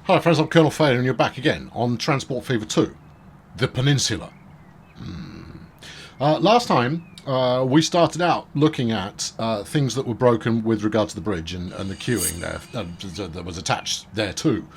Hi friends, I'm Colonel Failure and you're back again on Transport Fever 2, the Peninsula. Last time we started out looking at things that were broken with regard to the bridge and the queuing there that was attached there too.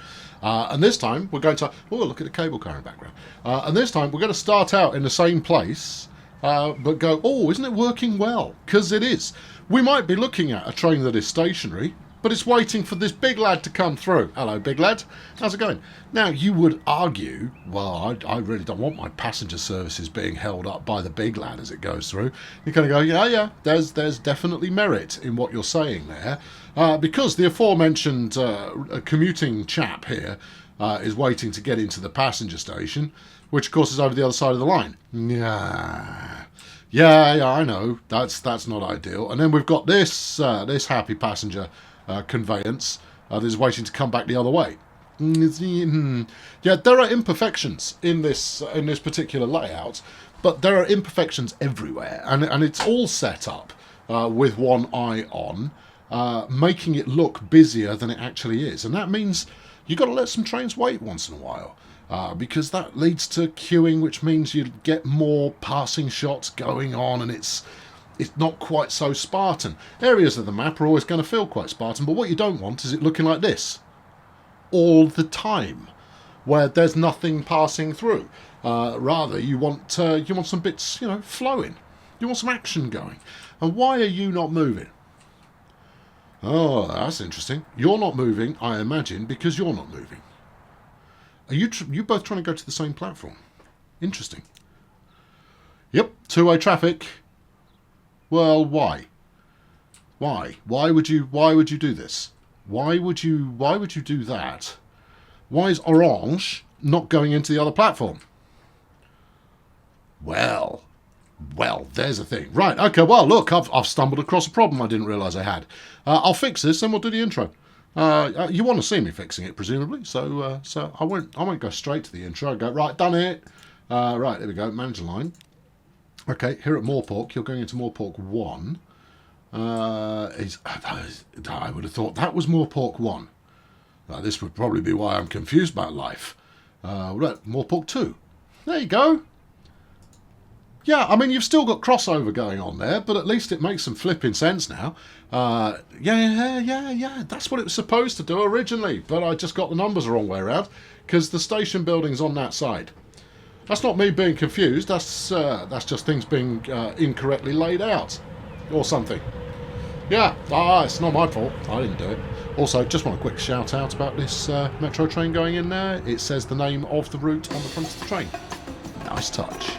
And this time we're going to... Oh, look at the cable car in the background. And this time we're going to start out in the same place but go, oh, isn't it working well? Because it is. We might be looking at a train that is stationary, but it's waiting for this big lad to come through. Hello, big lad. How's it going? Now, you would argue, well, I really don't want my passenger services being held up by the big lad as it goes through. You kind of go, yeah, there's definitely merit in what you're saying there. Because the aforementioned commuting chap here is waiting to get into the passenger station, which, of course, is over the other side of the line. Yeah, I know. That's not ideal. And then we've got this happy passenger conveyance that is waiting to come back the other way. Yeah, there are imperfections in this particular layout, but there are imperfections everywhere, and it's all set up with one eye on, making it look busier than it actually is, and that means you've got to let some trains wait once in a while. Because that leads to queuing, which means you get more passing shots going on, and it's not quite so Spartan. Areas of the map are always going to feel quite Spartan, but what you don't want is it looking like this all the time, where there's nothing passing through. Rather, you want some bits, flowing. You want some action going. And why are you not moving? Oh, that's interesting. You're not moving, I imagine, because you're not moving. Are you both trying to go to the same platform? Interesting. Yep, two-way traffic. Well, why? Why? Why would you do this? Why would you do that? Why is Orange not going into the other platform? Well, there's a thing. Right, okay, well, look, I've stumbled across a problem I didn't realise I had. I'll fix this and we'll do the intro. You want to see me fixing it, presumably, so I won't go straight to the intro. I'll go, right, done it. Right, there we go, manager line. Okay, here at Moorpork, you're going into Moorpork 1. I would have thought that was Moorpork 1. This would probably be why I'm confused about life. Right, Moorpork 2. There you go. Yeah, I mean, you've still got crossover going on there, but at least it makes some flipping sense now. Yeah, that's what it was supposed to do originally, but I just got the numbers the wrong way around, because the station building's on that side. That's not me being confused, that's just things being incorrectly laid out, or something. Yeah, it's not my fault, I didn't do it. Also, just want a quick shout out about this metro train going in there. It says the name of the route on the front of the train. Nice touch.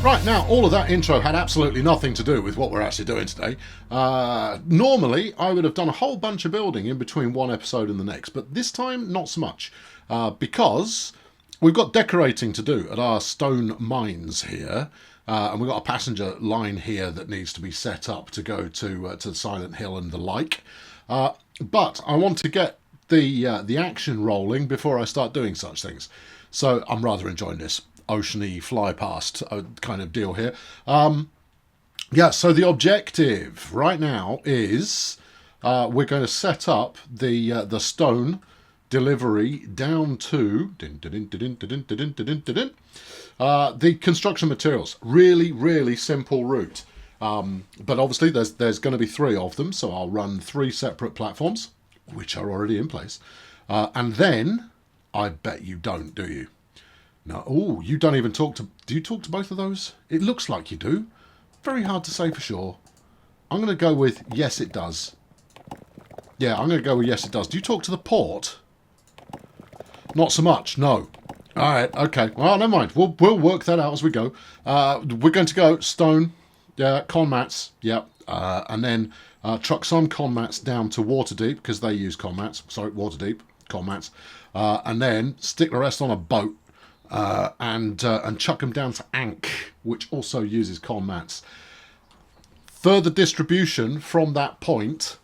Right, now, all of that intro had absolutely nothing to do with what we're actually doing today. Normally, I would have done a whole bunch of building in between one episode and the next, but this time, not so much. Because we've got decorating to do at our stone mines here, and we've got a passenger line here that needs to be set up to go to Silent Hill and the like. But I want to get the action rolling before I start doing such things. So I'm rather enjoying this oceany fly past kind of deal here. Yeah, so the objective right now is we're going to set up the stone delivery down to the construction materials. Really simple route. But obviously there's going to be 3 of them, so I'll run 3 separate platforms, which are already in place. And then, I bet you don't, do you? No, oh, you don't even talk to... Do you talk to both of those? It looks like you do. Very hard to say for sure. I'm going to go with yes, it does. Yeah, I'm going to go with yes, it does. Do you talk to the port? Not so much, no. All right, okay. Well, never mind. We'll work that out as we go. We're going to go stone, con mats, and then truck some con mats down to Waterdeep, because they use con mats. Sorry, Waterdeep, con mats. And then stick the rest on a boat. And chuck them down to Ankh, which also uses con mats. Further distribution from that point,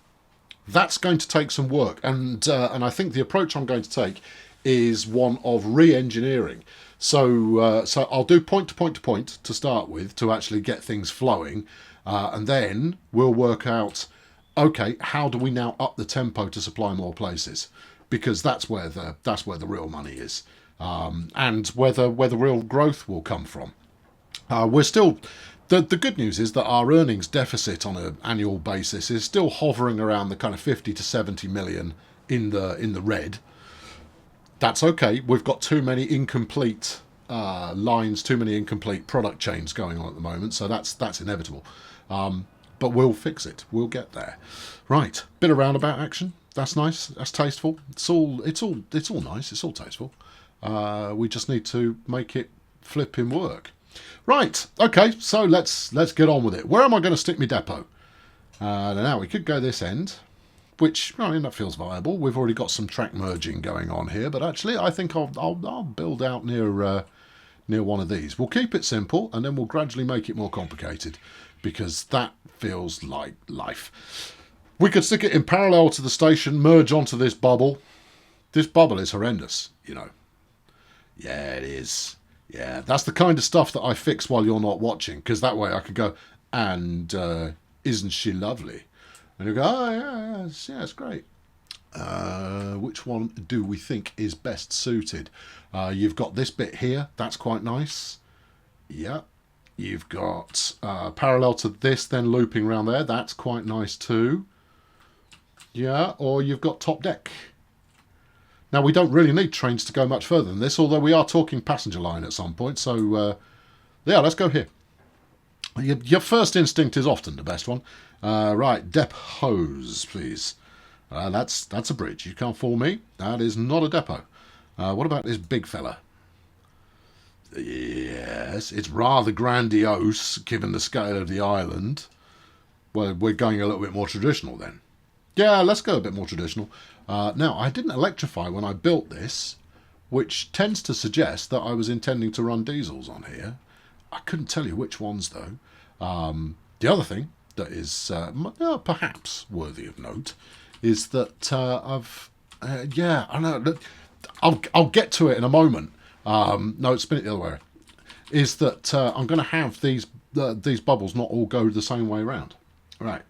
that's going to take some work, and I think the approach I'm going to take is one of re-engineering. So I'll do point to point to start with to actually get things flowing, and then we'll work out Okay, how do we now up the tempo to supply more places? Because that's where the real money is, and where the real growth will come from. We're still the good news is that our earnings deficit on an annual basis is still hovering around the kind of 50 to 70 million in the red. That's okay. We've got too many incomplete lines, too many incomplete product chains going on at the moment, so that's inevitable. But we'll fix it. We'll get there. Right, bit of roundabout action. That's nice. That's tasteful. It's all nice. It's all tasteful. We just need to make it flipping work. Right. Okay. So let's get on with it. Where am I going to stick my depot? Now we could go this end, which I mean that feels viable. We've already got some track merging going on here, but actually I think I'll build out near one of these. We'll keep it simple, and then we'll gradually make it more complicated, because that feels like life. We could stick it in parallel to the station, merge onto this bubble. This bubble is horrendous, you know. Yeah, it is. Yeah, that's the kind of stuff that I fix while you're not watching, because that way I could go, and isn't she lovely? And you go, oh, yeah, it's great. Which one do we think is best suited? You've got this bit here. That's quite nice. Yeah. You've got parallel to this, then looping around there. That's quite nice too. Yeah, or you've got top deck. Now, we don't really need trains to go much further than this, although we are talking passenger line at some point. So, yeah, let's go here. Your first instinct is often the best one. Right, depots, please. That's a bridge. You can't fool me. That is not a depot. What about this big fella? Yes, it's rather grandiose, given the scale of the island. Well, we're going a little bit more traditional then. Yeah, let's go a bit more traditional. Now, I didn't electrify when I built this, which tends to suggest that I was intending to run diesels on here. I couldn't tell you which ones, though. The other thing that is perhaps worthy of note is that yeah, I know. I'll get to it in a moment. No, spin it the other way. Is that I'm going to have these bubbles not all go the same way around. Right.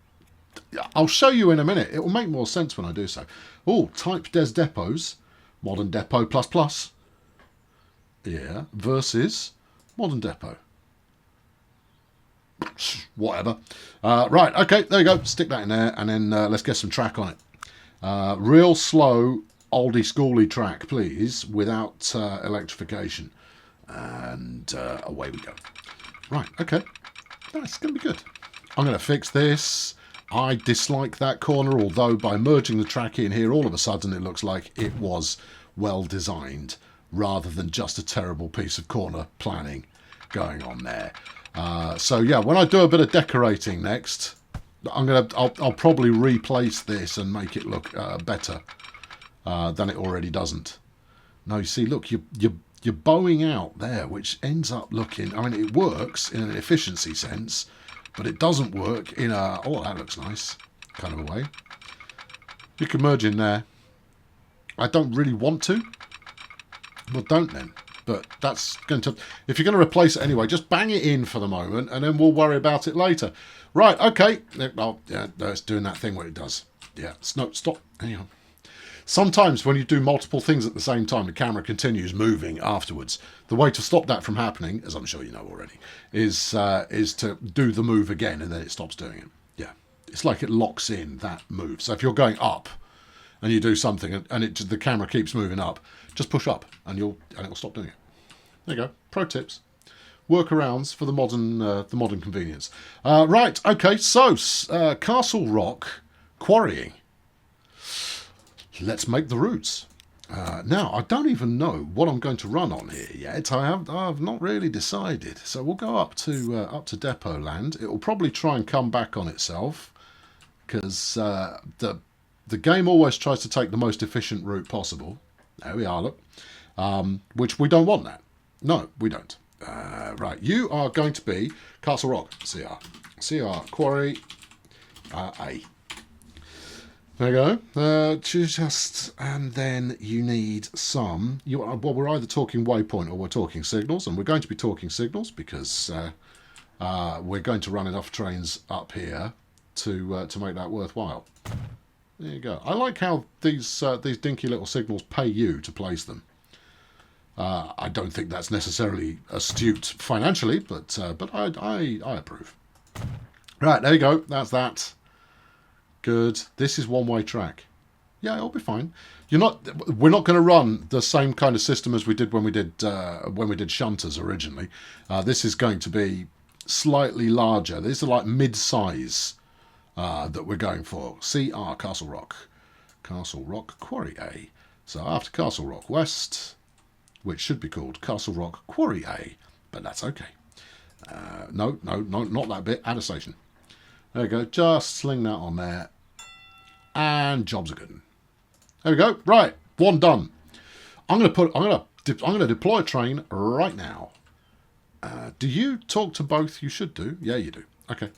I'll show you in a minute. It will make more sense when I do so. Oh, type des depots, modern depot plus plus. Yeah, versus modern depot. Whatever. Right, okay, there you go. Stick that in there, and then let's get some track on it. Real slow, oldie schooly track, please, without electrification. And away we go. Right, okay. That's going to be good. I'm going to fix this. I dislike that corner, although by merging the track in here, all of a sudden it looks like it was well designed, rather than just a terrible piece of corner planning going on there. So yeah, when I do a bit of decorating next, I'll probably replace this and make it look better than it already doesn't. Now you see, look, you're bowing out there, which ends up looking. I mean, it works in an efficiency sense, but it doesn't work in a oh that looks nice kind of a way. You can merge in there. I don't really want to. Well, don't then. But that's going to... If you're going to replace it anyway, just bang it in for the moment, and then we'll worry about it later. Right, okay. Oh, yeah, no, it's doing that thing where it does. Yeah, no, stop. Hang on. Sometimes when you do multiple things at the same time, the camera continues moving afterwards. The way to stop that from happening, as I'm sure you know already, is to do the move again, and then it stops doing it. Yeah, it's like it locks in that move. So if you're going up, and you do something, and the camera keeps moving up, just push up, and it'll stop doing it. There you go. Pro tips, workarounds for the modern convenience. Right. Okay. So Castle Rock quarrying. Let's make the routes. Now I don't even know what I'm going to run on here yet. I've not really decided. So we'll go up to Depot Land. It will probably try and come back on itself, because the game always tries to take the most efficient route possible. There we are, look. Which we don't want that. No, we don't. Right, you are going to be Castle Rock, CR, Quarry, A. There you go. And then you need some... well, we're either talking waypoint or we're talking signals, and we're going to be talking signals because we're going to run enough trains up here to make that worthwhile. There you go. I like how these dinky little signals pay you to place them. I don't think that's necessarily astute financially, but I approve. Right, there you go. That's that. Good. This is one-way track. Yeah, it'll be fine. We're not going to run the same kind of system as we did when we did shunters originally. This is going to be slightly larger. These are like mid-size that we're going for. CR, Castle Rock Quarry A. So after Castle Rock West, which should be called Castle Rock Quarry A, but that's okay. No, not that bit. Add a station. There we go. Just sling that on there, and jobs are good. There we go. Right, one done. I'm gonna deploy a train right now. Do you talk to both? You should do. Yeah, you do. Okay.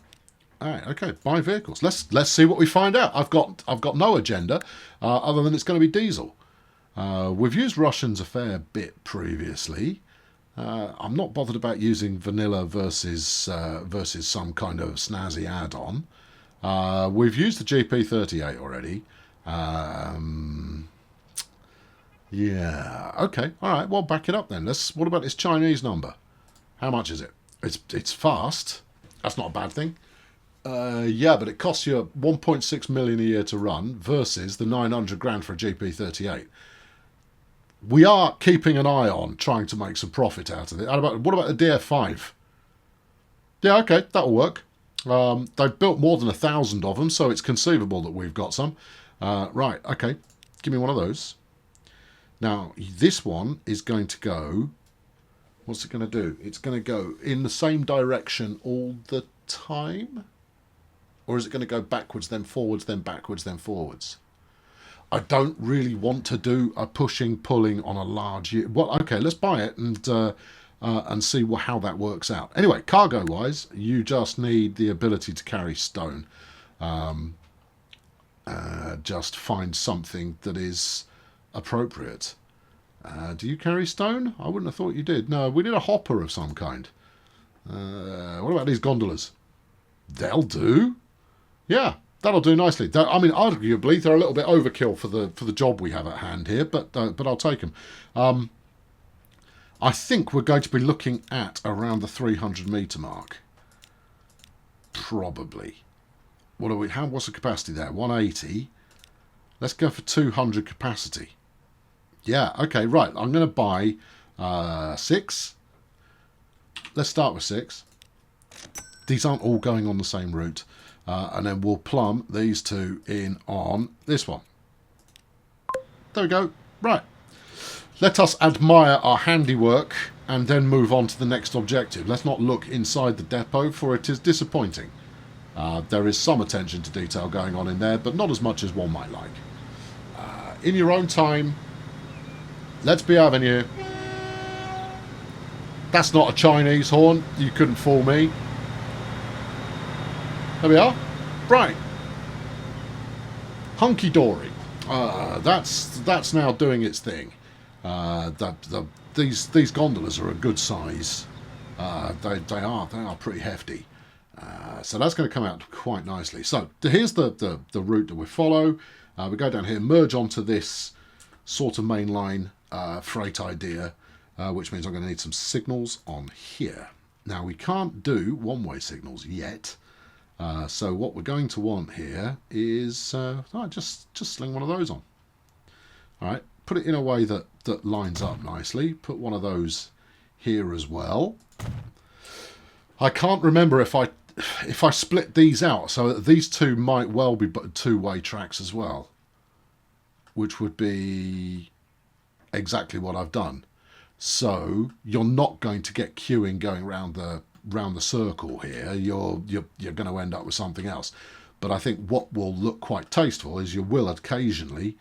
All right. Okay. Buy vehicles. Let's see what we find out. I've got no agenda other than it's going to be diesel. We've used Russians a fair bit previously. I'm not bothered about using vanilla versus some kind of snazzy add-on. We've used the GP38 already. Yeah. Okay. All right. Well, back it up then. What about this Chinese number? How much is it? It's fast. That's not a bad thing. Yeah, but it costs you 1.6 million a year to run versus the 900 grand for a GP38. We are keeping an eye on trying to make some profit out of it. What about the DF5? Yeah, okay, that'll work. They've built more than 1,000 of them, so it's conceivable that we've got some. Right, okay, give me one of those. Now, this one is going to go... What's it going to do? It's going to go in the same direction all the time? Or is it going to go backwards, then forwards, then backwards, then forwards? I don't really want to do a pushing, pulling on a large... Well, okay, let's buy it and see how that works out. Anyway, cargo-wise, you just need the ability to carry stone. Just find something that is appropriate. Do you carry stone? I wouldn't have thought you did. No, we need a hopper of some kind. What about these gondolas? They'll do. Yeah, that'll do nicely. I mean, arguably, they're a little bit overkill for the job we have at hand here, but I'll take them. I think we're going to be looking at around the 300 metre mark. Probably. What's the capacity there? 180. Let's go for 200 capacity. Yeah, okay, right. I'm going to buy 6. Let's start with 6. These aren't all going on the same route. And then we'll plumb these two in on this one. There we go. Right. Let us admire our handiwork and then move on to the next objective. Let's not look inside the depot, for it is disappointing. There is some attention to detail going on in there, but not as much as one might like. In your own time, let's be having you. That's not a Chinese horn. You couldn't fool me. There we are. Right. Hunky-dory. That's now doing its thing. These gondolas are a good size. They are pretty hefty. So that's going to come out quite nicely. So here's the route that we follow. We go down here, merge onto this sort of mainline freight idea, which means I'm going to need some signals on here. Now we can't do one-way signals yet. So what we're going to want here is just sling one of those on. All right, put it in a way that lines up nicely. Put one of those here as well. I can't remember if I split these out, so these two might well be two-way tracks as well, which would be exactly what I've done. So you're not going to get queuing going round the circle here. You're going to end up with something else. But I think what will look quite tasteful is you will occasionally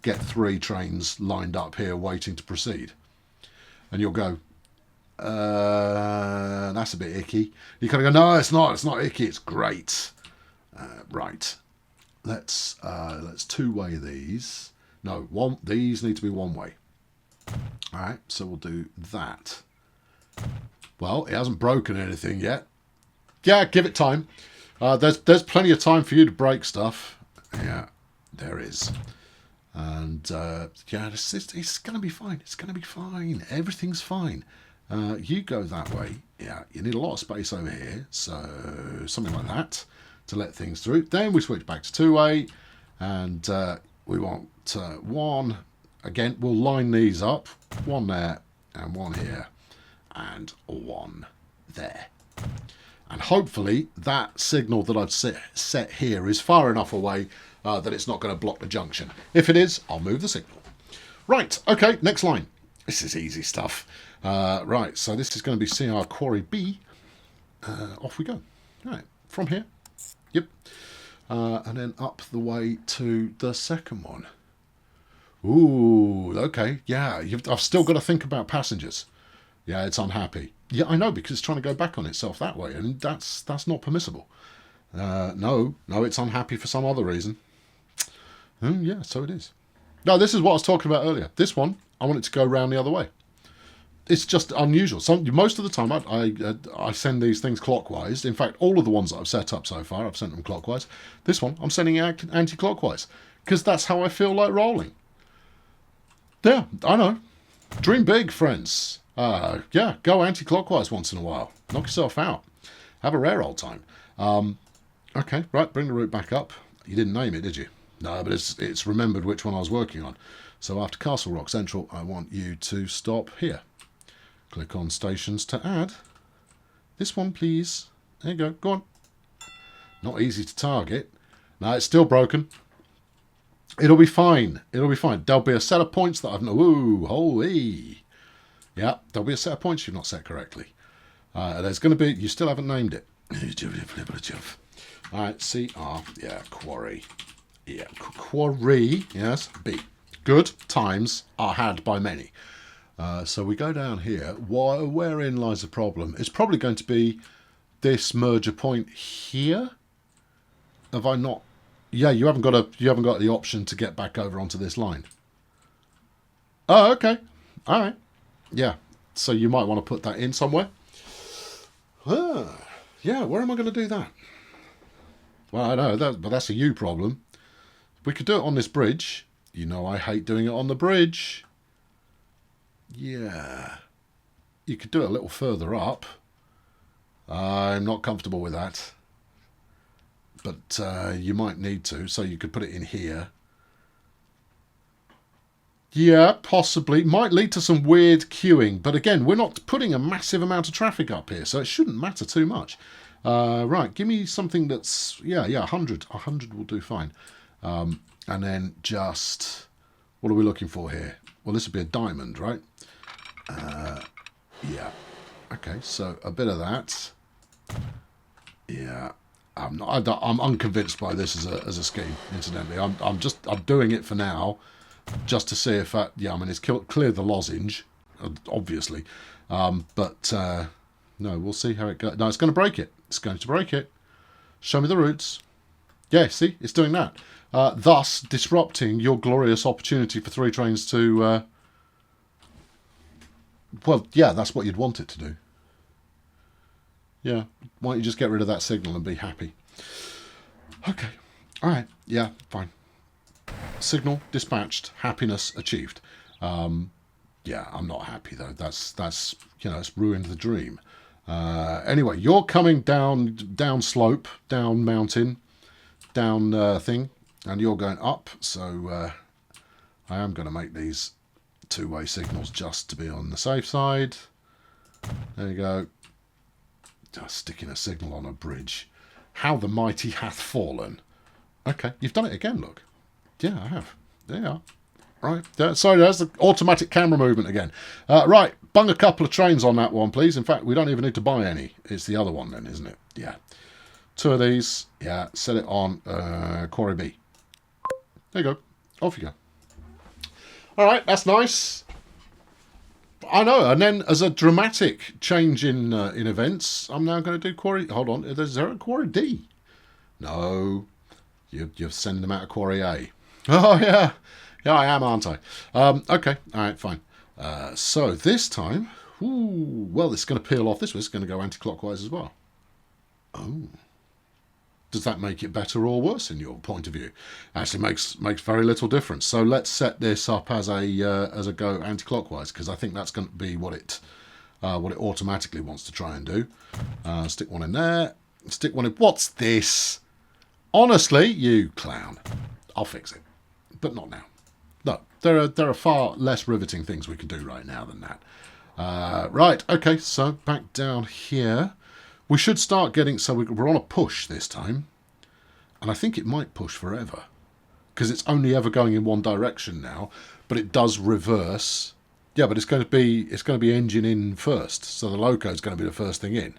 get 3 trains lined up here waiting to proceed, and you'll go, that's a bit icky. You kind of go, no, it's not icky, it's great. Right, let's two-way these. No, these need to be one-way. All right, so we'll do that. Well, it hasn't broken anything yet. Yeah, give it time. There's plenty of time for you to break stuff. Yeah, there is. And yeah, it's going to be fine. It's going to be fine. Everything's fine. You go that way. Yeah, you need a lot of space over here. So something like that to let things through. Then we switch back to two-way. And we want one. Again, we'll line these up. One there and one here. And one there. And hopefully that signal that I've set here is far enough away that it's not going to block the junction. If it is, I'll move the signal. Right, okay, next line. This is easy stuff. Right, so this is going to be CR Quarry B. Off we go. Right, from here. Yep. And then up the way to the second one. Ooh, okay, yeah. I've still got to think about passengers. Yeah, it's unhappy. Yeah, I know, because it's trying to go back on itself that way, and that's not permissible. No, it's unhappy for some other reason. Yeah, so it is. No, this is what I was talking about earlier. This one, I want it to go round the other way. It's just unusual. Most of the time, I send these things clockwise. In fact, all of the ones that I've set up so far, I've sent them clockwise. This one, I'm sending anti-clockwise, because that's how I feel like rolling. Yeah, I know. Dream big, friends. Yeah, go anti-clockwise once in a while. Knock yourself out. Have a rare old time. Okay, right, bring the route back up. You didn't name it, did you? No, but it's remembered which one I was working on. So after Castle Rock Central, I want you to stop here. Click on stations to add. This one, please. There you go. Go on. Not easy to target. No, it's still broken. It'll be fine. It'll be fine. There'll be a set of points that I've... Ooh, holy... Yeah, there'll be a set of points you've not set correctly. There's going to be... You still haven't named it. All right, CR. Yeah, quarry. Yeah, quarry. Yes, B. Good times are had by many. So we go down here. Wherein lies the problem? It's probably going to be this merger point here. Have I not... Yeah, you haven't got the option to get back over onto this line. Oh, okay. All right. Yeah, so you might want to put that in somewhere. Yeah, where am I going to do that? Well, I know, but that's a you problem. We could do it on this bridge. You know I hate doing it on the bridge. Yeah. You could do it a little further up. I'm not comfortable with that. But you might need to, so you could put it in here. Yeah, possibly. Might lead to some weird queuing. But again, we're not putting a massive amount of traffic up here, so it shouldn't matter too much. Right, give me something that's... Yeah, 100. 100 will do fine. And then just... What are we looking for here? Well, this would be a diamond, right? Yeah. Okay, so a bit of that. Yeah. I'm unconvinced by this as a scheme, incidentally. I'm doing it for now. Just to see if that, yeah, I mean, it's clear the lozenge, obviously. But, no, we'll see how it goes. No, it's going to break it. It's going to break it. Show me the routes. Yeah, see, it's doing that. Thus, disrupting your glorious opportunity for 3 trains to... Well, yeah, that's what you'd want it to do. Yeah, why don't you just get rid of that signal and be happy? Okay, all right, yeah, fine. Signal dispatched, happiness achieved. Yeah, I'm not happy though. That's you know, it's ruined the dream. Anyway, you're coming down slope, down mountain, down thing, and you're going up. So I am going to make these 2-way signals just to be on the safe side. There you go. Just sticking a signal on a bridge. How the mighty hath fallen. Okay, you've done it again. Look. Yeah, I have. There you are. Right. Sorry, there's the automatic camera movement again. Right, bung a couple of trains on that one, please. In fact, we don't even need to buy any. It's the other one then, isn't it? Yeah. 2 of these. Yeah, set it on Quarry B. There you go. Off you go. All right, that's nice. I know. And then as a dramatic change in events, I'm now going to do Quarry... Hold on. Is there a Quarry D? No. You're sending them out of Quarry A. Oh, yeah. Yeah, I am, aren't I? Okay. All right, fine. So this time... Ooh, well, it's going to peel off this way. It's going to go anti-clockwise as well. Oh. Does that make it better or worse in your point of view? Actually makes very little difference. So let's set this up as a go anti-clockwise, because I think that's going to be what it automatically wants to try and do. Stick one in there. Stick one in. What's this? Honestly, you clown. I'll fix it, but not now. No, there are far less riveting things we can do right now than that. Right, okay, so back down here. We should start getting... So we're on a push this time. And I think it might push forever. Because it's only ever going in one direction now. But it does reverse. Yeah, but it's going to be engine in first. So the loco is going to be the first thing in.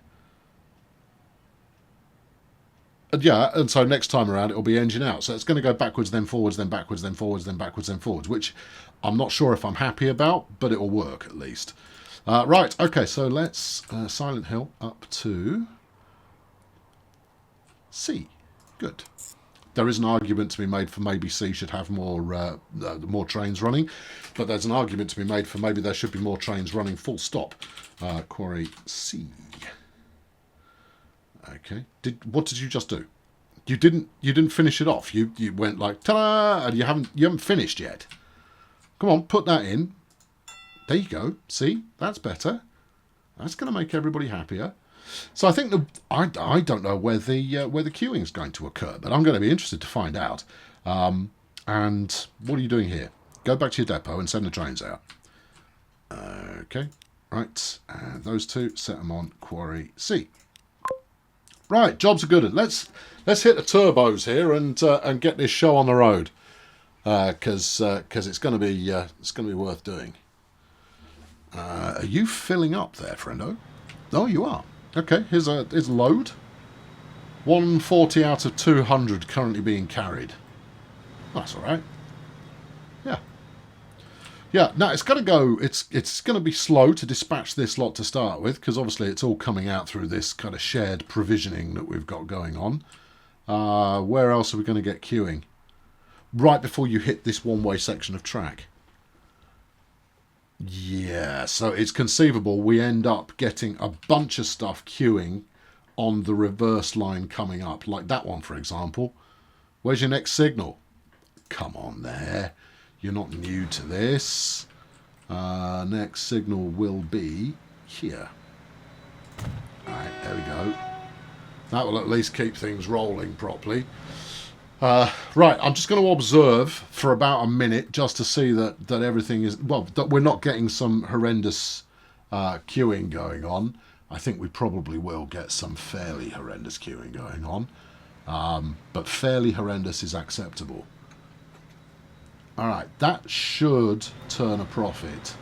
And yeah, and so next time around it'll be engine out. So it's going to go backwards, then forwards, then backwards, then forwards, then backwards, then forwards. Which I'm not sure if I'm happy about, but it'll work at least. Right, okay, so let's Silent Hill up to C. Good. There is an argument to be made for maybe C should have more trains running, but there's an argument to be made for maybe there should be more trains running full stop. Quarry C. Okay. What did you just do? You didn't finish it off. You went like ta-da, and you haven't finished yet. Come on, put that in. There you go. See, that's better. That's going to make everybody happier. So I think I don't know where the queuing is going to occur, but I'm going to be interested to find out. And what are you doing here? Go back to your depot and send the trains out. Okay, right. And those two, set them on Quarry C. Right, jobs are good. Let's hit the turbos here and get this show on the road, because it's going to be worth doing. Are you filling up there, friendo? Oh, you are. Okay, here's a load. 140 out of 200 currently being carried. That's all right. Yeah. Yeah, now it's going to go... It's going to be slow to dispatch this lot to start with, because obviously it's all coming out through this kind of shared provisioning that we've got going on. Where else are we going to get queuing? Right before you hit this one-way section of track. Yeah, so it's conceivable we end up getting a bunch of stuff queuing on the reverse line coming up, like that one, for example. Where's your next signal? Come on there. You're not new to this. Next signal will be here. Alright, there we go. That will at least keep things rolling properly. Right, I'm just going to observe for about a minute just to see that everything is... Well, that we're not getting some horrendous queuing going on. I think we probably will get some fairly horrendous queuing going on. But fairly horrendous is acceptable. Alright, that should turn a profit.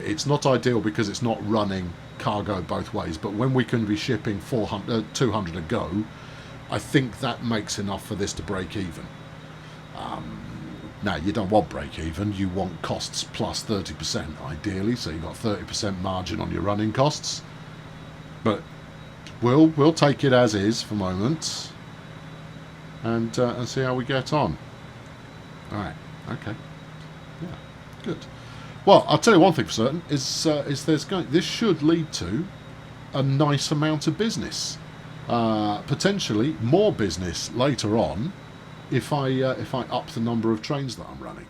It's not ideal because it's not running cargo both ways, but when we can be shipping 200 a go, I think that makes enough for this to break even. Now, you don't want break even, you want costs plus 30% ideally, so you've got 30% margin on your running costs. But we'll take it as is for the moment and see how we get on. Alright, okay. Yeah, good. Well, I'll tell you one thing for certain, is this should lead to a nice amount of business. Potentially more business later on if I up the number of trains that I'm running,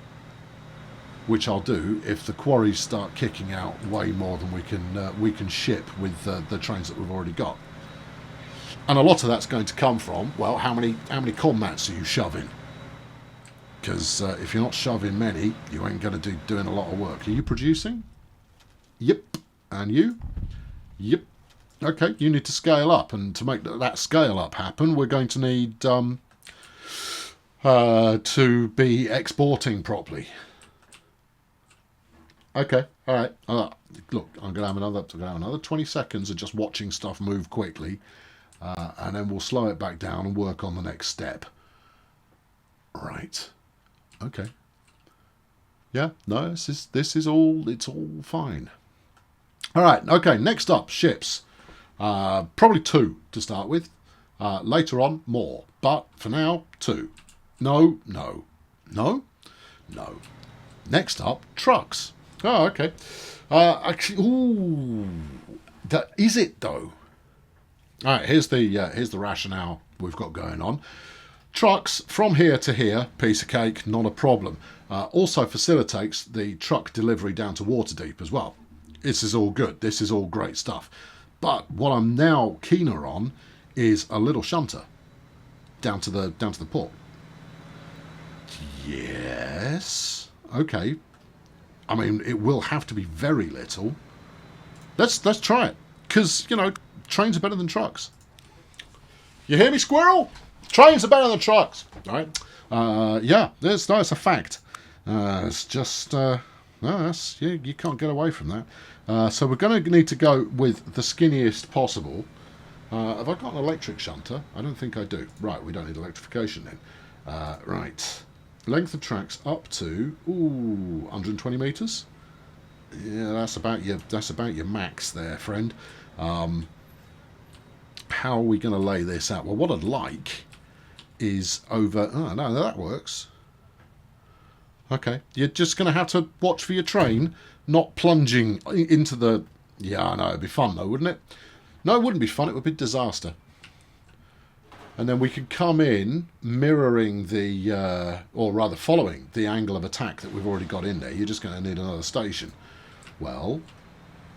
which I'll do if the quarries start kicking out way more than we can ship with the trains that we've already got. And a lot of that's going to come from, well, how many con mats are you shoving? Because if you're not shoving many, you ain't going to be doing a lot of work. Are you producing? Yep. And you? Yep. Okay, you need to scale up, and to make that scale up happen, we're going to need to be exporting properly. Okay, all right. Look, I'm going to have another 20 seconds of just watching stuff move quickly, and then we'll slow it back down and work on the next step. Right. Okay. Yeah. No, this is all. It's all fine. All right. Okay. Next up, ships. Probably 2 to start with. Later on, more. But for now, 2. No. Next up, trucks. Oh, okay. Actually, ooh, is it though? All right. Here's the rationale we've got going on. Trucks from here to here, piece of cake, not a problem. Also facilitates the truck delivery down to Waterdeep as well. This is all good. This is all great stuff. But what I'm now keener on is a little shunter down to the port. Yes. Okay. I mean, it will have to be very little. Let's try it. Because, you know, trains are better than trucks. You hear me, squirrel? Trains are better than trucks. All right. Yeah, it's a fact. It's just... no, you can't get away from that. So we're going to need to go with the skinniest possible. Have I got an electric shunter? I don't think I do. Right, we don't need electrification then. Right. Length of tracks up to 120 metres. Yeah, that's about your max there, friend. How are we going to lay this out? Well, what I'd like is over... Oh, no, that works. Okay, you're just going to have to watch for your train not plunging into the... Yeah, I know, it'd be fun though, wouldn't it? No, it wouldn't be fun, it would be disaster. And then we could come in mirroring the... or rather following the angle of attack that we've already got in there. You're just going to need another station. Well,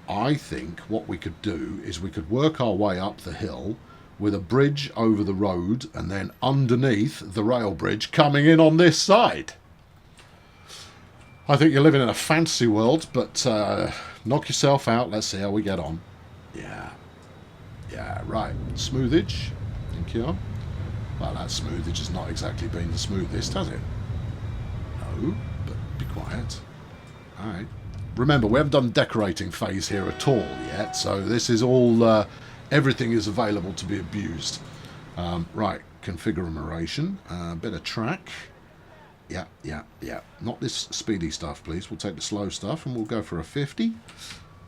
I think what we could do is we could work our way up the hill with a bridge over the road and then underneath the rail bridge coming in on this side. I think you're living in a fantasy world, but knock yourself out. Let's see how we get on. Yeah. Yeah, right. Smoothage. Thank you. Well, that smoothage has not exactly been the smoothest, has it? No, but be quiet. All right. Remember, we haven't done the decorating phase here at all yet, so this is all... everything is available to be abused. Right, configuration. A bit of track. Yeah. Not this speedy stuff, please. We'll take the slow stuff and we'll go for a 50.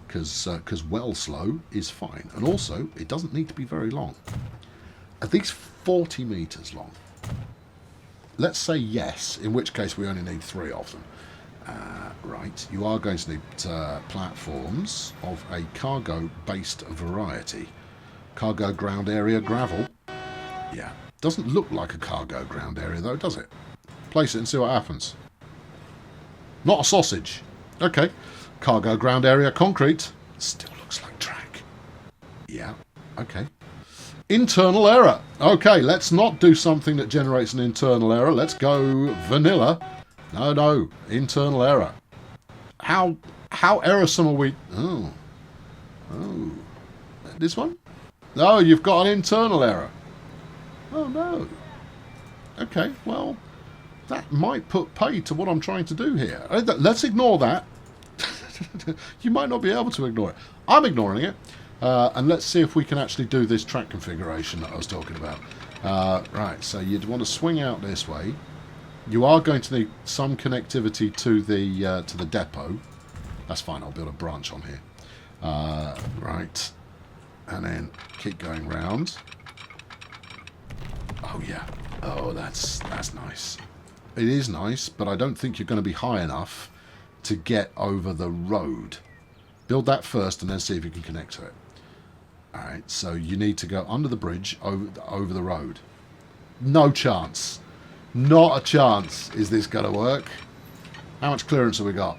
Because well slow is fine. And also, it doesn't need to be very long. Are these 40 metres long? Let's say yes, in which case we only need 3 of them. Right, you are going to need platforms of a cargo-based variety. Cargo ground area gravel. Yeah, doesn't look like a cargo ground area though, does it? Place it and see what happens. Not a sausage. Okay. Cargo ground area concrete. Still looks like track. Yeah. Okay. Internal error. Okay, let's not do something that generates an internal error. Let's go vanilla. No. Internal error. How errorsome are we... Oh. This one? No, you've got an internal error. Oh, no. Okay, well... That might put pay to what I'm trying to do here. Let's ignore that. You might not be able to ignore it. I'm ignoring it. And let's see if we can actually do this track configuration that I was talking about. Right, so you'd want to swing out this way. You are going to need some connectivity to the depot. That's fine, I'll build a branch on here. Right. And then keep going round. Oh, yeah. Oh, that's nice. It is nice, but I don't think you're going to be high enough to get over the road. Build that first and then see if you can connect to it. Alright, so you need to go under the bridge, over the road. No chance. Not a chance is this going to work. How much clearance have we got?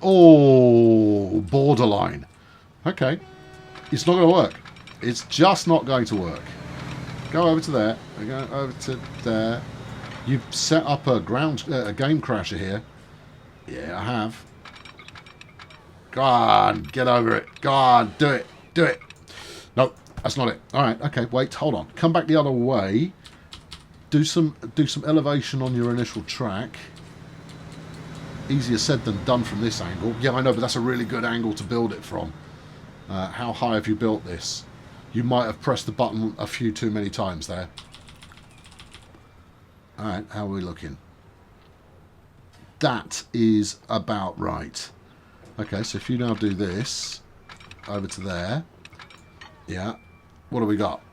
Oh, borderline. Okay. It's not going to work. It's just not going to work. Go over to there. Go over to there. You've set up a game crasher here. Yeah, I have. Go on, get over it. Go on, do it. Do it. No, that's not it. All right, okay, wait, hold on. Come back the other way. Do some elevation on your initial track. Easier said than done from this angle. Yeah, I know, but that's a really good angle to build it from. How high have you built this? You might have pressed the button a few too many times there. Alright, how are we looking? That is about right. Okay, so if you now do this, over to there. Yeah. What do we got?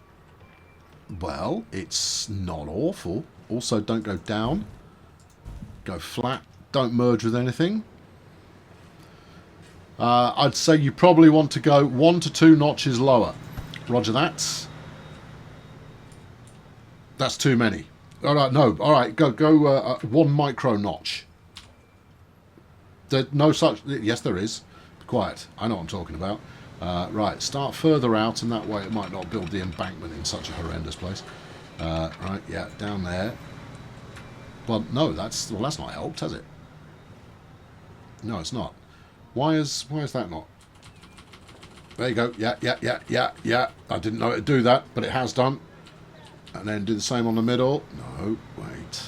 Well, it's not awful. Also, don't go down. Go flat. Don't merge with anything. I'd say you probably want to go 1 to 2 notches lower. Roger that. That's too many. All right, no. All right, go 1 micro notch. There's no such... Yes, there is. Quiet. I know what I'm talking about. Right, start further out, and that way it might not build the embankment in such a horrendous place. Right, yeah, down there. Well, no, that's not helped, has it? No, it's not. Why is that not? There you go. Yeah. I didn't know it'd do that, but it has done. And then do the same on the middle. No, wait.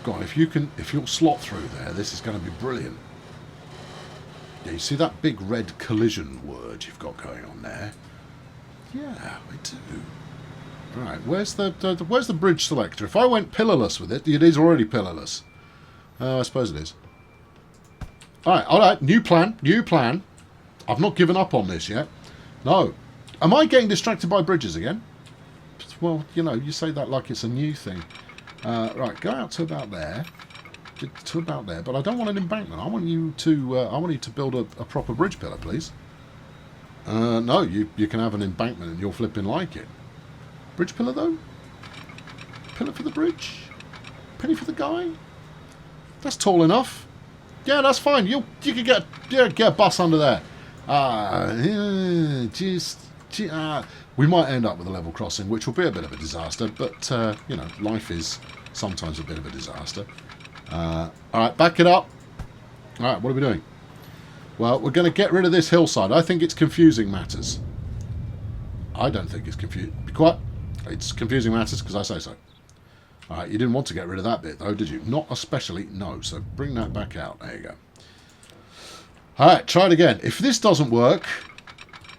God, if you'll slot through there, this is going to be brilliant. Yeah, you see that big red collision word you've got going on there? Yeah, I do. Right, where's the bridge selector? If I went pillarless with it, it is already pillarless. I suppose it is. All right, new plan. I've not given up on this yet. No. Am I getting distracted by bridges again? Well, you know, you say that like it's a new thing. Right, go out to about there. But I don't want an embankment. I want you to build a proper bridge pillar, please. No, you can have an embankment and you'll flipping like it. Bridge pillar though? Pillar for the bridge? Penny for the guy? That's tall enough. Yeah, that's fine. You can get a bus under there. We might end up with a level crossing, which will be a bit of a disaster. But you know, life is sometimes a bit of a disaster. All right, back it up. All right, what are we doing? Well, we're going to get rid of this hillside. I think it's confusing matters. I don't think it's confusing. Be quiet. It's confusing matters because I say so. All right, you didn't want to get rid of that bit, though, did you? Not especially. No, so bring that back out. There you go. All right, try it again. If this doesn't work,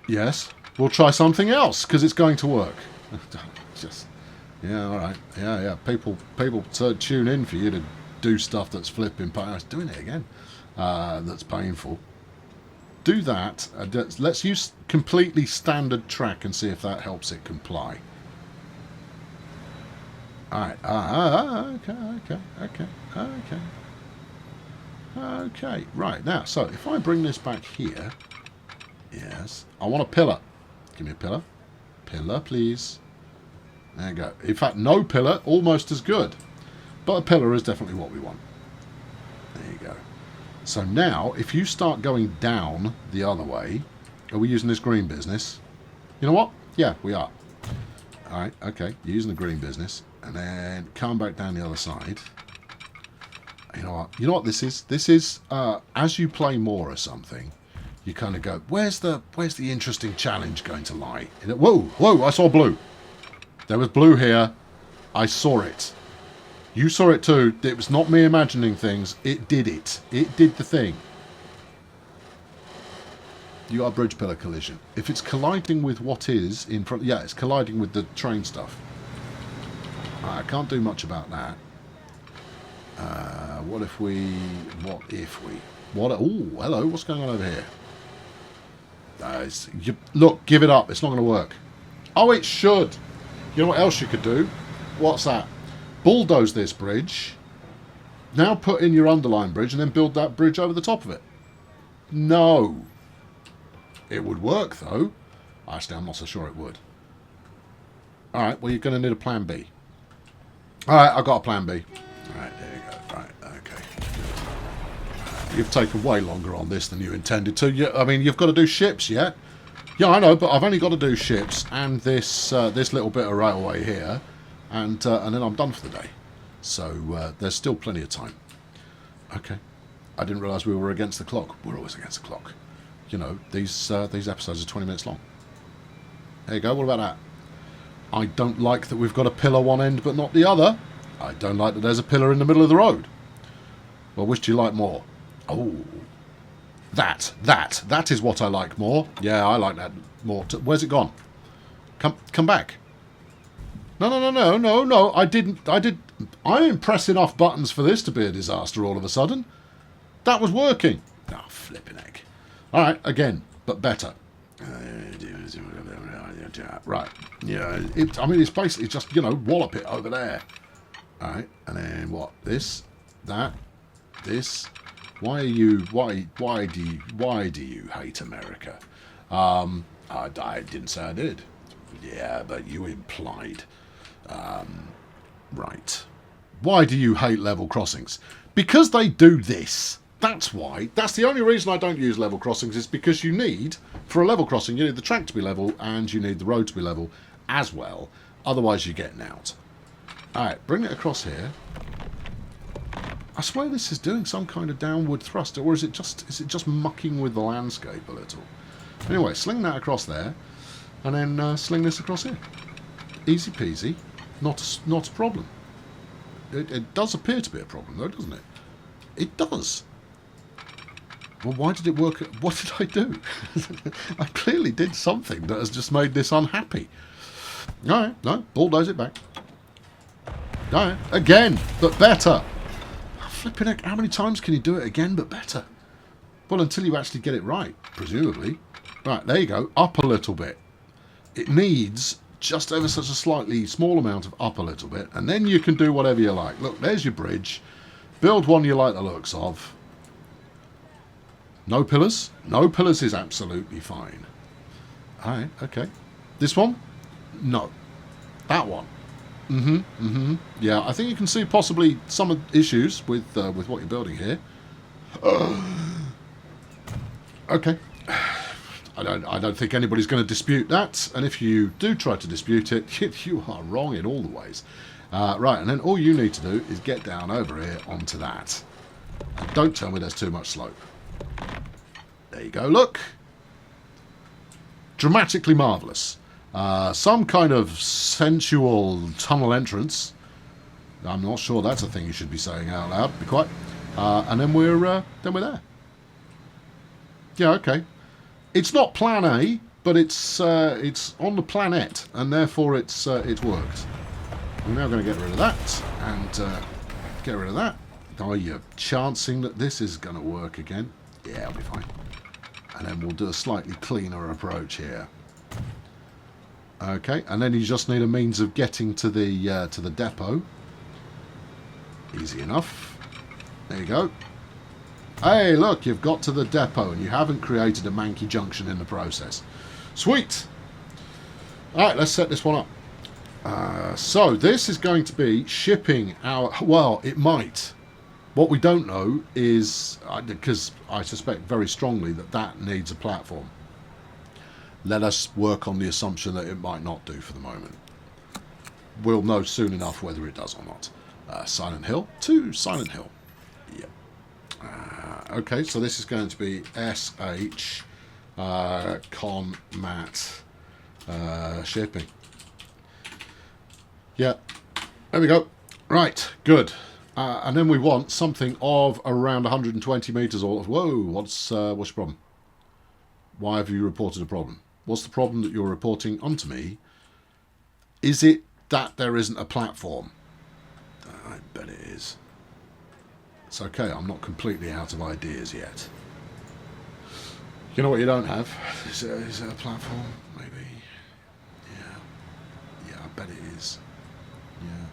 yes, we'll try something else because it's going to work. Just, yeah, all right. Yeah. People tune in for you to do stuff that's flipping painful. I was doing it again. That's painful. Do that. Let's use completely standard track and see if that helps it comply. Alright. Okay. Right, now, so if I bring this back here, yes, I want a pillar. Give me a pillar. Pillar, please. There you go. In fact, no pillar, almost as good. But a pillar is definitely what we want. There you go. So now, if you start going down the other way, are we using this green business? You know what? Yeah, we are. Alright, okay. You're using the green business. And then come back down the other side. You know what? You know what this is? This is, as you play more or something, you kind of go, where's the interesting challenge going to lie? Whoa, I saw blue. There was blue here. I saw it. You saw it too. It was not me imagining things. It did it. It did the thing. You got a bridge pillar collision. If it's colliding with what is in front... Yeah, it's colliding with the train stuff. I can't do much about that. What if we... Oh, hello. What's going on over here? Look, give it up. It's not going to work. Oh, it should. You know what else you could do? What's that? Bulldoze this bridge. Now put in your underlying bridge and then build that bridge over the top of it. No. It would work, though. Actually, I'm not so sure it would. Alright, well, you're going to need a plan B. Alright, I've got a plan B. Alright, there you go. Right, okay. You've taken way longer on this than you intended to. I mean, you've got to do ships yet. Yeah, I know, but I've only got to do ships and this little bit of railway here. And then I'm done for the day. So there's still plenty of time. Okay. I didn't realise we were against the clock. We're always against the clock. You know, these episodes are 20 minutes long. There you go. What about that? I don't like that we've got a pillar one end but not the other. I don't like that there's a pillar in the middle of the road. Well, which do you like more? Oh, that is what I like more. Yeah, I like that more. Where's it gone? Come back. No. I didn't press enough buttons for this to be a disaster all of a sudden. That was working. Oh, flipping heck. Alright, again, but better. Right. Yeah, I mean, it's basically just, you know, wallop it over there. Alright, and then what? This, that, this. Why do you hate America? I didn't say I did. Yeah, but you implied. Right. Why do you hate level crossings? Because they do this. That's why. That's the only reason I don't use level crossings, is because you need, for a level crossing, you need the track to be level and you need the road to be level as well. Otherwise you're getting out. Alright, bring it across here. I swear this is doing some kind of downward thrust, or is it just mucking with the landscape a little? Anyway, sling that across there, and then sling this across here. Easy peasy. Not a problem. It does appear to be a problem, though, doesn't it? It does. Well, why did it work? What did I do? I clearly did something that has just made this unhappy. Alright, no, bulldoze it back. Alright, again, but better. Flipping heck, how many times can you do it again, but better? Well, until you actually get it right, presumably. Right, there you go, up a little bit. It needs just ever such a slightly small amount of up a little bit, and then you can do whatever you like. Look, there's your bridge. Build one you like the looks of. No pillars? No pillars is absolutely fine. Alright, okay. This one? No. That one? Yeah, I think you can see possibly some issues with what you're building here. Okay. I don't think anybody's going to dispute that, and if you do try to dispute it, you are wrong in all the ways. Right, and then all you need to do is get down over here onto that. And don't tell me there's too much slope. There you go, look. Dramatically marvellous. Some kind of sensual tunnel entrance. I'm not sure that's a thing you should be saying out loud. Be quiet. And then we're there. Yeah, okay. It's not Plan A, but it's on the planet, and therefore it's worked. We're now going to get rid of that and get rid of that. Are you chancing that this is going to work again? Yeah, it'll be fine. And then we'll do a slightly cleaner approach here. Okay, and then you just need a means of getting to the depot. Easy enough. There you go. Hey, look, you've got to the depot and you haven't created a manky junction in the process. Sweet! Alright, let's set this one up. So, this is going to be shipping our... Well, it might. What we don't know is... Because I suspect very strongly that needs a platform. Let us work on the assumption that it might not do for the moment. We'll know soon enough whether it does or not. Silent Hill to Silent Hill. Yep. Okay, so this is going to be SH Conmat shipping. Yeah, there we go. Right, good. And then we want something of around 120 metres. Or whoa, what's your problem? Why have you reported a problem? What's the problem that you're reporting onto me? Is it that there isn't a platform? I bet it is. It's okay, I'm not completely out of ideas yet. You know what you don't have? Is it a platform? Maybe. Yeah, I bet it is. Yeah.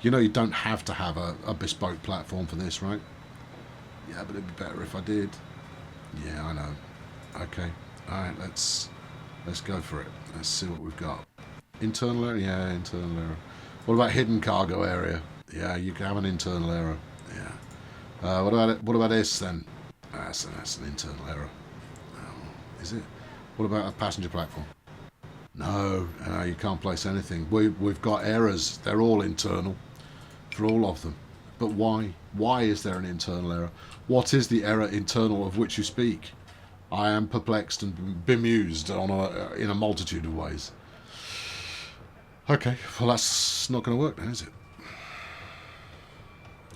You know you don't have to have a bespoke platform for this, right? Yeah, but it'd be better if I did. Yeah, I know. Okay. Alright, let's go for it. Let's see what we've got. Internal area? Yeah, internal area. What about hidden cargo area? Yeah, you can have an internal area. Yeah. What about it? What about this then? That's an internal area. Oh, is it? What about a passenger platform? No, you can't place anything. We've got errors. They're all internal. For all of them. But why? Why is there an internal error? What is the error internal of which you speak? I am perplexed and bemused in a multitude of ways. Okay, well that's not going to work then, is it?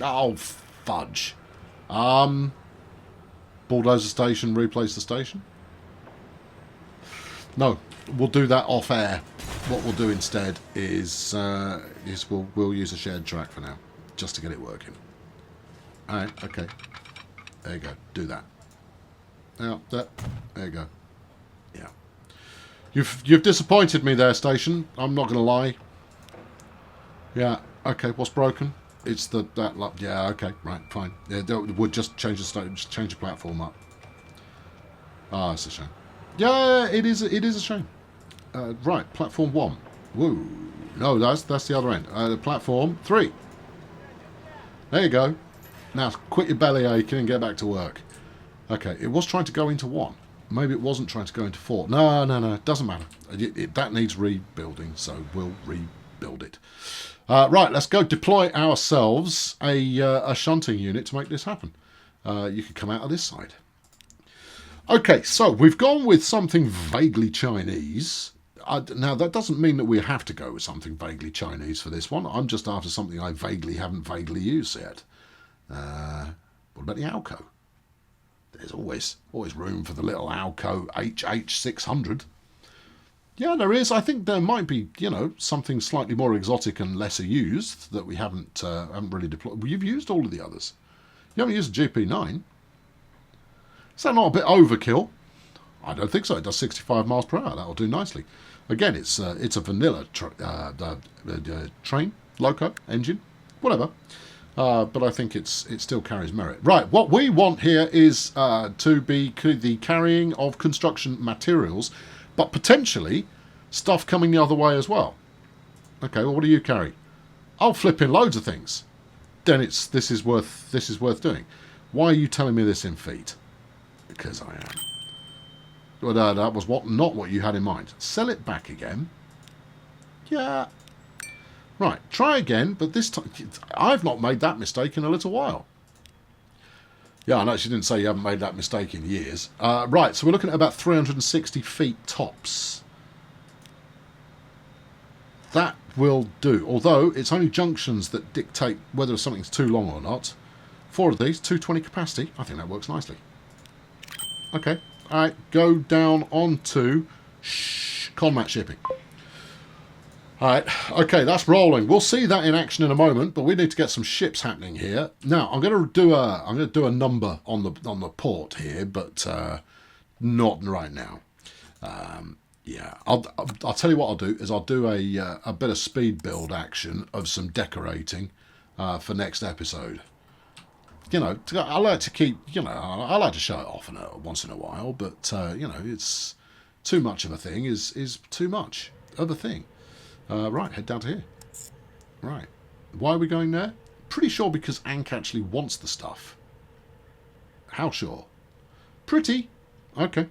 Oh, fudge. Bulldozer station, replace the station? No, we'll do that off air. What we'll do instead is we'll use a shared track for now, just to get it working. Alright, okay. There you go, do that. Now, there you go. Yeah. You've disappointed me there, station. I'm not going to lie. Yeah, okay, what's broken? It's yeah, okay, right, fine. Yeah, we'll just change the platform up. Ah, it's a shame. Yeah, it is a shame. Right, platform 1. Woo. No, that's the other end. The platform 3. There you go. Now quit your belly aching and get back to work. Okay, it was trying to go into 1. Maybe it wasn't trying to go into 4. No, it doesn't matter. That needs rebuilding, so we'll rebuild it. Right, let's go deploy ourselves a shunting unit to make this happen. You can come out of this side. Okay, so we've gone with something vaguely Chinese. Now, that doesn't mean that we have to go with something vaguely Chinese for this one. I'm just after something I haven't vaguely used yet. What about the Alco? There's always room for the little Alco HH600. Yeah, there is. I think there might be, something slightly more exotic and lesser used that we haven't really deployed. Well, you've used all of the others. You haven't used a GP9. Is that not a bit overkill? I don't think so. It does 65 miles per hour. That'll do nicely. Again, it's a vanilla train, loco, engine, whatever. But I think it still carries merit. Right, what we want here is to be the carrying of construction materials, but potentially stuff coming the other way as well. Okay, well, what do you carry? I'll flip in loads of things. Then this is worth doing. Why are you telling me this in feet? Because I am. Well, that was not what you had in mind. Sell it back again. Yeah. Right, try again, but this time I've not made that mistake in a little while. Yeah, I know she didn't say you haven't made that mistake in years. Right, so we're looking at about 360 feet tops. That will do, although it's only junctions that dictate whether something's too long or not. 4 of these, 220 capacity. I think that works nicely. Okay, all right, go down onto Conmat shipping. All right, okay, that's rolling. We'll see that in action in a moment, but we need to get some ships happening here. Now, I'm going to do a number on the port here, but not right now. Yeah, I'll tell you what I'll do is I'll do a bit of speed build action of some decorating for next episode. I like to keep, I like to show it off once in a while, but it's too much of a thing is too much of a thing. Right, head down to here. Right. Why are we going there? Pretty sure because Ank actually wants the stuff. How sure? Pretty. Okay.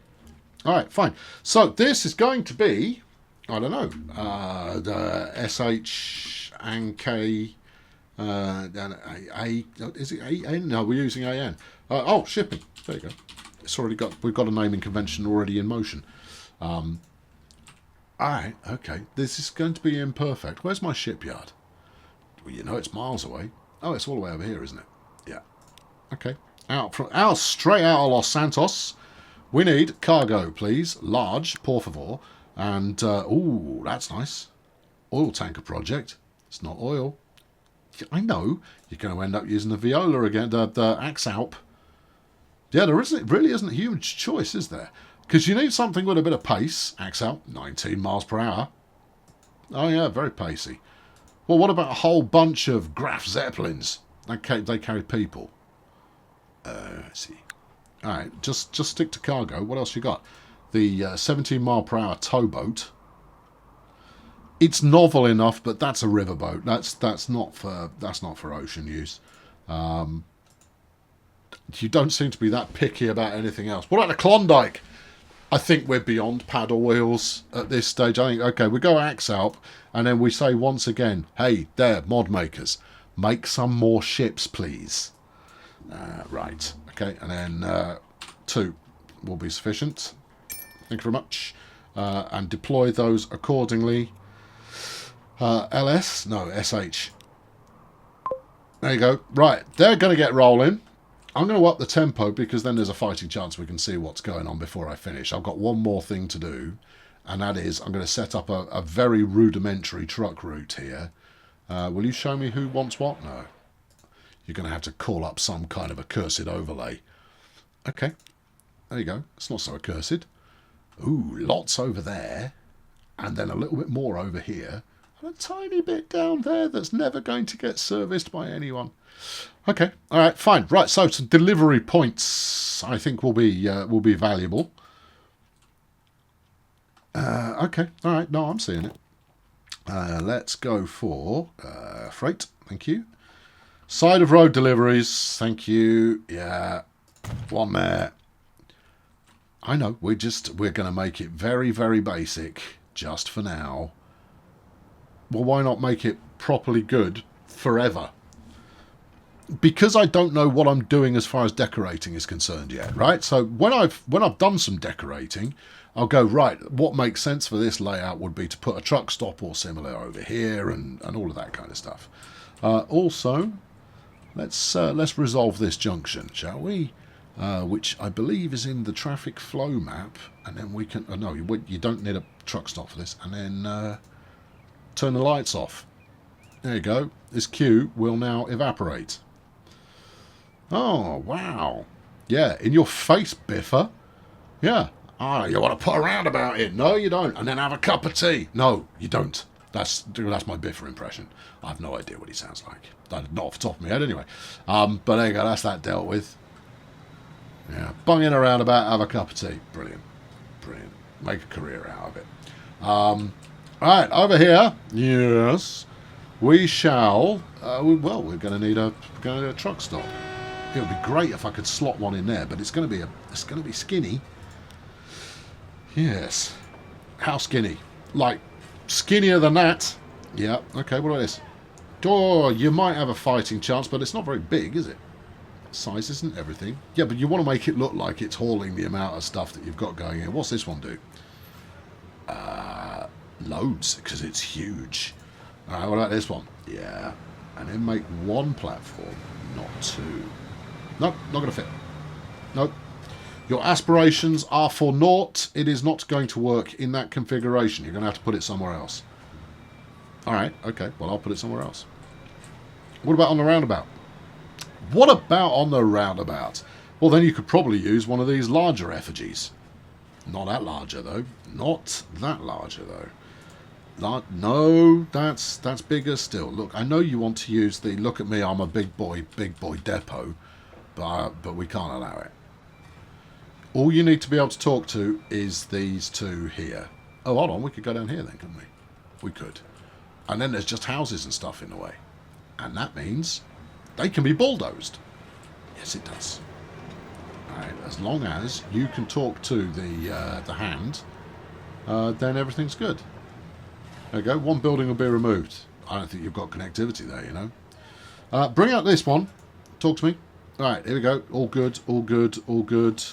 Alright, fine. So this is going to be, I don't know, the SH and K, A, is it AN? No, we're using AN. Oh, shipping. There you go. We've got a naming convention already in motion. Alright, okay. This is going to be imperfect. Where's my shipyard? Well, it's miles away. Oh, it's all the way over here, isn't it? Yeah. Okay. Straight out of Los Santos. We need cargo, please. Large, por favor. And, ooh, that's nice. Oil tanker project. It's not oil. I know. You're going to end up using the Viola again, the Axalp. Yeah, really isn't a huge choice, is there? Because you need something with a bit of pace. Axalp, 19 miles per hour. Oh, yeah, very pacey. Well, what about a whole bunch of Graf Zeppelins? They carry people. I see. All right, just stick to cargo. What else you got? The 17 mile per hour towboat. It's novel enough, but that's a riverboat. That's not for ocean use. You don't seem to be that picky about anything else. What about the Klondike? I think we're beyond paddle wheels at this stage. I think, okay, we go Axalp, and then we say once again, hey, there, mod makers, make some more ships, please. Right, okay, and then 2 will be sufficient. Thank you very much. And deploy those accordingly. LS? No, SH. There you go. Right, they're going to get rolling. I'm going to up the tempo because then there's a fighting chance we can see what's going on before I finish. I've got one more thing to do, and that is I'm going to set up a very rudimentary truck route here. Will you show me who wants what? No. You're going to have to call up some kind of accursed overlay. Okay. There you go. It's not so accursed. Ooh, lots over there. And then a little bit more over here. And a tiny bit down there that's never going to get serviced by anyone. Okay, all right, fine. Right, so some delivery points I think will be valuable. Okay, all right. No, I'm seeing it. Let's go for freight. Thank you. Side of road deliveries. Thank you. Yeah. One there. I know. We're going to make it very, very basic just for now. Well, why not make it properly good forever? Because I don't know what I'm doing as far as decorating is concerned yet, right? So when I've done some decorating, I'll go, right, what makes sense for this layout would be to put a truck stop or similar over here and all of that kind of stuff. Also, let's resolve this junction, shall we? Which I believe is in the traffic flow map, and then we can... no, you don't need a truck stop for this. And then turn the lights off. There you go. This queue will now evaporate. Oh, wow. Yeah, in your face, Biffer. Yeah. Ah, you want to put a roundabout in? No, you don't. And then have a cup of tea? No, you don't. That's my Biffer impression. I have no idea what he sounds like. Not off the top of my head, anyway. But there you go. That's that dealt with. Yeah, bung in a roundabout, have a cup of tea. Brilliant. Brilliant. Make a career out of it. Right, over here. Yes. We shall... well, we're going to need a truck stop. It would be great if I could slot one in there, but it's going to be skinny. Yes. How skinny? Like, skinnier than that. Yeah, okay, what about this? Oh, you might have a fighting chance, but it's not very big, is it? Size isn't everything. Yeah, but you want to make it look like it's hauling the amount of stuff that you've got going in. What's this one do? Loads, because it's huge. Alright, what about this one? Yeah. And then make one platform, not two. Nope, not going to fit. Nope. Your aspirations are for naught. It is not going to work in that configuration. You're going to have to put it somewhere else. Alright, okay. Well, I'll put it somewhere else. What about on the roundabout? What about on the roundabout? Well, then you could probably use one of these larger effigies. Not that larger, though. Not that larger, though. No, that's bigger still. Look, I know you want to use the... Look at me, I'm a big boy depot. But we can't allow it. All you need to be able to talk to is these two here. Oh, hold on. We could go down here then, couldn't we? We could. And then there's just houses and stuff in the way. And that means they can be bulldozed. Yes, it does. Alright, as long as you can talk to the hand, then everything's good. There you go. One building will be removed. I don't think you've got connectivity there, you know. Bring out this one. Talk to me. Alright, here we go. All good, all good, all good.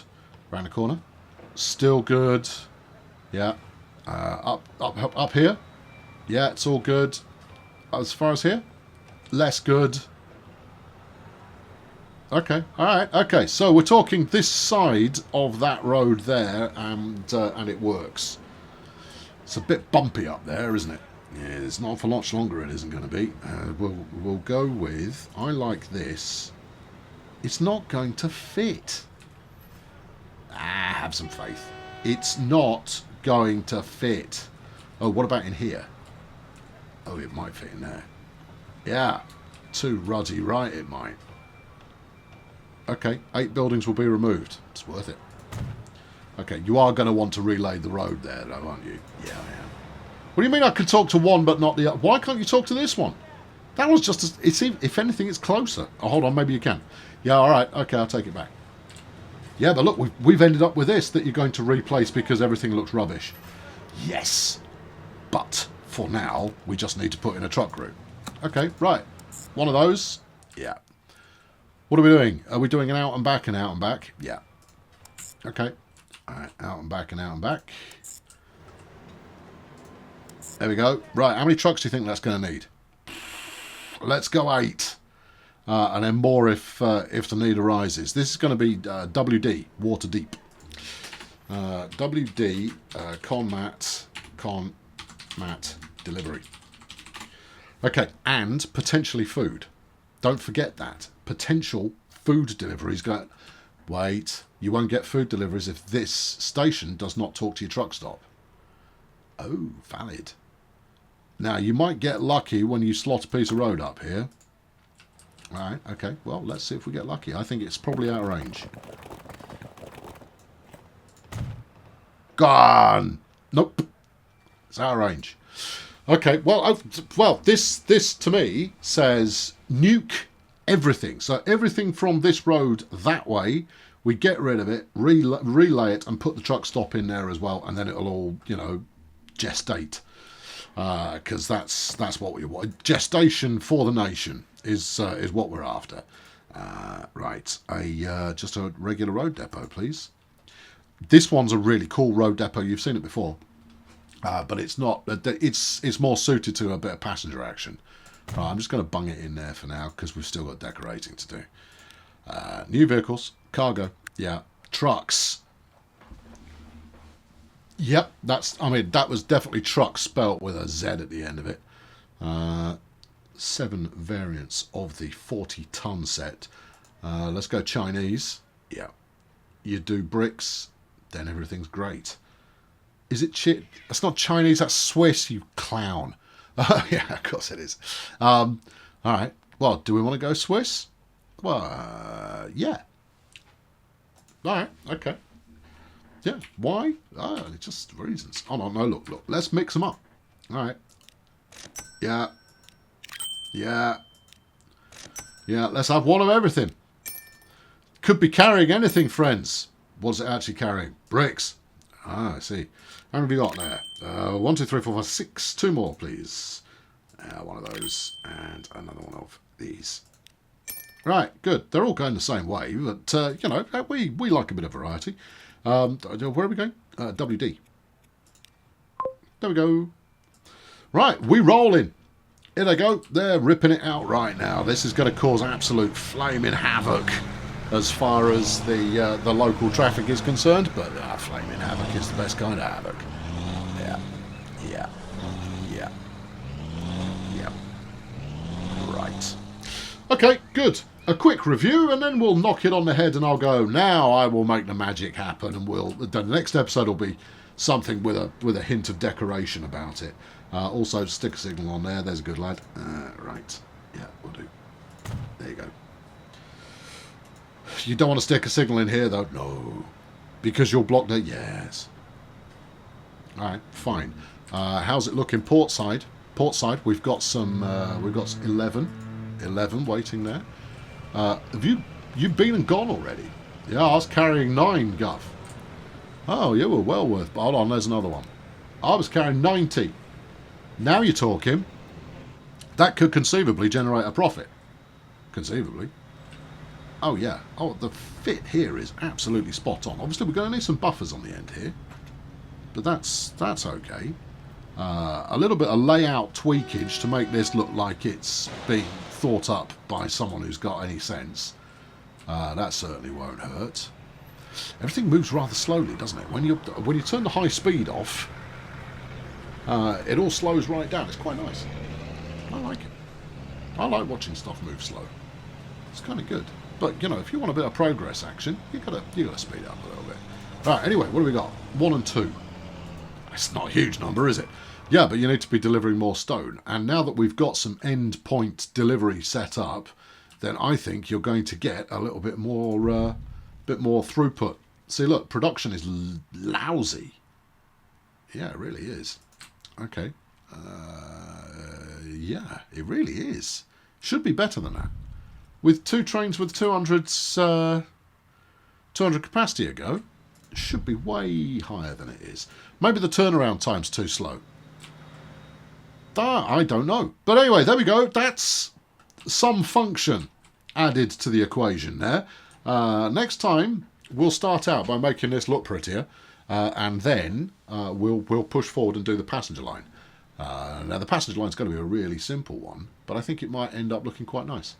Round the corner. Still good. Yeah. Up here. Yeah, it's all good. As far as here. Less good. Okay, alright, okay. So we're talking this side of that road there, and it works. It's a bit bumpy up there, isn't it? Yeah, it's not for much longer it isn't going to be. We'll go with... I like this. It's not going to fit. Have some faith. It's not going to fit. Oh, what about in here? Oh, it might fit in there. Yeah. Too ruddy right, it might. Okay, 8 buildings will be removed. It's worth it. Okay, you are going to want to relay the road there, though, aren't you? Yeah, I am. What do you mean I can talk to one but not the other? Why can't you talk to this one? That was just... if anything, it's closer. Oh, hold on, maybe you can. Yeah, all right. Okay, I'll take it back. Yeah, but look, we've ended up with this that you're going to replace because everything looks rubbish. Yes. But for now, we just need to put in a truck route. Okay, right. One of those. Yeah. What are we doing? Are we doing an out and back and out and back? Yeah. Okay. All right, out and back and out and back. There we go. Right, how many trucks do you think that's going to need? Let's go 8. And then more if the need arises. This is going to be WD, water deep. WD, con mat delivery. Okay, and potentially food. Don't forget that. Potential food deliveries. Wait, you won't get food deliveries if this station does not talk to your truck stop. Oh, valid. Now, you might get lucky when you slot a piece of road up here. Alright, okay. Well, let's see if we get lucky. I think it's probably out of range. Gone! Nope. It's out of range. Okay, well, this to me says nuke everything. So everything from this road that way, we get rid of it, relay it, and put the truck stop in there as well, and then it'll all, gestate. Because that's what we want. Gestation for the nation is what we're after. Right, just a regular road depot, please. This one's a really cool road depot. You've seen it before. But it's not. It's more suited to a bit of passenger action. Right, I'm just going to bung it in there for now because we've still got decorating to do. New vehicles, cargo, yeah, trucks. Yep, that was definitely truck spelt with a Z at the end of it. 7 variants of the 40-ton set. Let's go Chinese. Yeah, you do bricks, then everything's great. Is it That's not Chinese, that's Swiss, you clown. Oh, yeah, of course it is. All right. Well, do we want to go Swiss? Well, yeah. All right, okay. Yeah, why? Just reasons. Oh, no, look. Let's mix them up. All right. Yeah. Yeah. Yeah, let's have one of everything. Could be carrying anything, friends. What's it actually carrying? Bricks. Ah, I see. How many have we got there? 1, 2, 3, 4, 5, 6. 2 more, please. One of those and another one of these. Right, good. They're all going the same way, but, we like a bit of variety. Where are we going? WD. There we go. Right, we rolling. Here they go. They're ripping it out right now. This is going to cause absolute flaming havoc as far as the local traffic is concerned, but flaming havoc is the best kind of havoc. Yeah. Right. Okay, good. A quick review, and then we'll knock it on the head, and I'll go, now I will make the magic happen, and the next episode will be something with a hint of decoration about it. Also, stick a signal on there. There's a good lad. Right. Yeah, we'll do. There you go. You don't want to stick a signal in here, though? No. Because you'll block the... Yes. Alright, fine. How's it looking portside? Portside, we've got some... we've got 11 waiting there. Have you been and gone already? Yeah, I was carrying 9, Guff. Oh, you were well worth... Hold on, there's another one. I was carrying 90. Now you're talking. That could conceivably generate a profit. Conceivably. Oh, yeah. Oh, the fit here is absolutely spot on. Obviously, we're going to need some buffers on the end here. But that's okay. A little bit of layout tweakage to make this look like it's being thought up by someone who's got any sense. That certainly won't hurt. Everything moves rather slowly, doesn't it? When you turn the high speed off, it all slows right down. It's quite nice. I like it. I like watching stuff move slow. It's kind of good. But, if you want a bit of progress action, you gotta speed up a little bit. Right, anyway, what do we got? 1 and 2. It's not a huge number, is it? Yeah, but you need to be delivering more stone. And now that we've got some end point delivery set up, then I think you're going to get a little bit more throughput. See, look, production is lousy. Yeah, it really is. Okay. Yeah, it really is. Should be better than that. With 2 trains with 200 capacity ago, it should be way higher than it is. Maybe the turnaround time's too slow. I don't know. But anyway, there we go. That's some function added to the equation there. Next time, we'll start out by making this look prettier, and then we'll push forward and do the passenger line. Now, the passenger line's going to be a really simple one, but I think it might end up looking quite nice.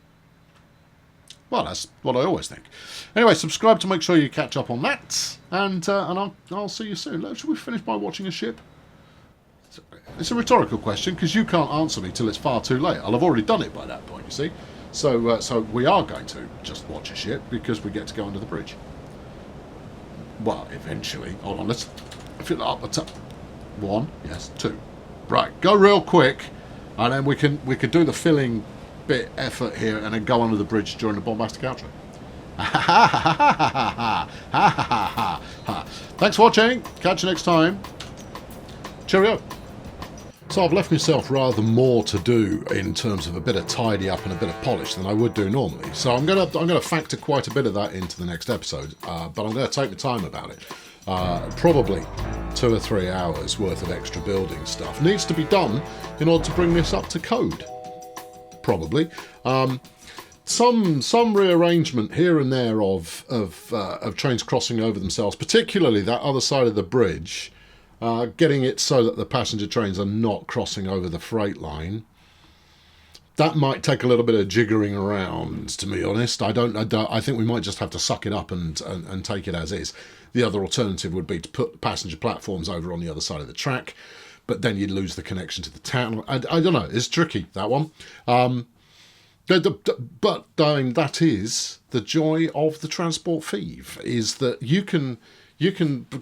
Well, that's what I always think. Anyway, subscribe to make sure you catch up on that, and I'll see you soon. Should we finish by watching a ship? It's a rhetorical question, because you can't answer me till it's far too late. I'll have already done it by that point, you see. So we are going to just watch a ship, because we get to go under the bridge. Well, eventually. Hold on, let's fill it up the top. 1, yes, 2. Right, go real quick, and then we can do the filling bit effort here, and then go under the bridge during the bombastic outro. Thanks for watching. Catch you next time. Cheerio. So I've left myself rather more to do in terms of a bit of tidy up and a bit of polish than I would do normally. So I'm gonna factor quite a bit of that into the next episode, but I'm going to take my time about it. Probably 2 or 3 hours worth of extra building stuff needs to be done in order to bring this up to code. Probably. Some rearrangement here and there of trains crossing over themselves, particularly that other side of the bridge, getting it so that the passenger trains are not crossing over the freight line. That might take a little bit of jiggering around, to be honest. I think we might just have to suck it up and take it as is. The other alternative would be to put passenger platforms over on the other side of the track, but then you'd lose the connection to the town. I don't know. It's tricky, that one. But that is the joy of the transport thief, is that you can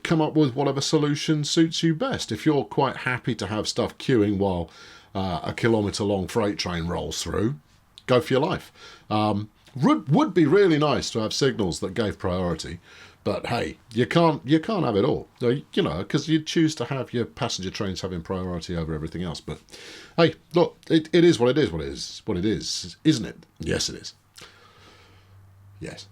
come up with whatever solution suits you best. If you're quite happy to have stuff queuing while a kilometre-long freight train rolls through, go for your life. Would be really nice to have signals that gave priority, but hey, you can't have it all, because you choose to have your passenger trains having priority over everything else. But hey, look, it is what it is, isn't it? Yes, it is. Yes.